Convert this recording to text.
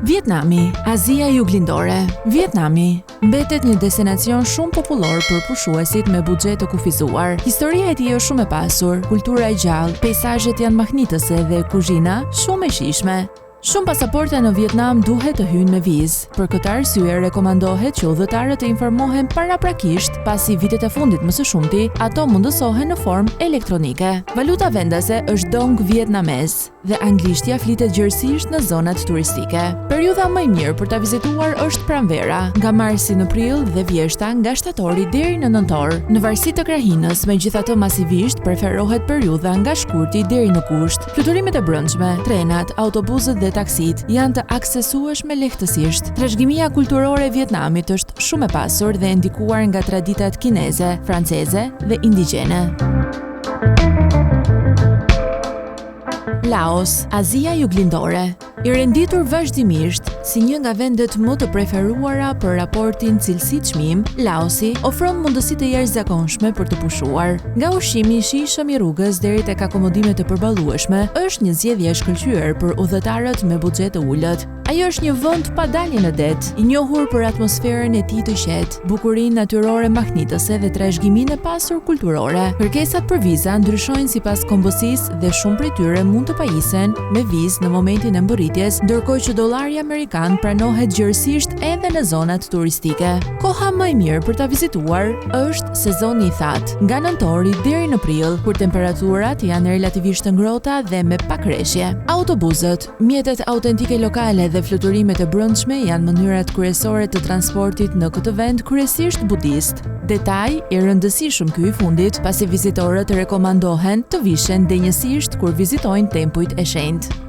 Vietnami, Azia Juglindore. Vietnami mbetet një destinacion shumë popullor për pushuesit me buxhet të kufizuar. Historia e tij është shumë e pasur, kultura e gjallë, peizazhet janë mahnitëse dhe kuzhina shumë e shijshme. Shumë pasaporta në Vietnam duhet të hyjnë me vizë. Për këtë arsye rekomandohet që udhëtarët të informohen paraprakisht, pasi vitet e fundit më së shumti ato mundësohen në formë elektronike. Valuta vendase është dong vietnamez dhe anglishtja flitet gjerësisht në zonat turistike. Periudha më e mirë për ta vizituar është pranvera, nga marsi në prill dhe vjeshta nga shtatori deri në nëntor. Në varësi të krahinës, megjithatë masivisht preferohet periudha nga shkurti deri në gusht. Fluturimet e brendshme, trenat, autobusët dhe taksit janë të aksesueshme lehtësisht. Trashëgimia kulturore e Vietnamit është shumë e pasur dhe e ndikuar nga traditat kineze, franceze dhe indigjene. Laos, Azia Juglindore. I renditur vazhdimisht si një nga vendet më të preferuara për raportin cilësi-çmim, Laosi ofron mundësi të jashtëzakonshme për të pushuar. Nga ushqimi i shijshëm i rrugës deri tek akomodimet e përballueshme, është një zgjedhje e shkëlqyer për udhëtarët me buxhet të ulët. Ajo është një vend pa dalje në det, i njohur për atmosferën e tij të qetë, bukurinë natyrore mahnitëse dhe trashëgiminë e pasur kulturore. Kërkesat për viza ndryshojnë sipas kombësisë dhe shumë prej tyre mund të pajisen me vizë në momentin e mbërritjes, ndërkohë që dollari amerikan pranohet gjerësisht edhe në zonat turistike. Koha më e mirë për ta vizituar është sezoni i thatë, nga nëntori deri në prill, kur temperaturat janë relativisht të ngrohta dhe me pak rreshje. Autobusët, mjetet autentike lokale dhe fluturimet e brendshme janë mënyrat kryesore të transportit në këtë vend kryesisht budist. Detaj i rëndësishëm ky i fundit, pasi vizitorët rekomandohen të vishen denjësisht kur vizitojnë tempujt e shenjtë.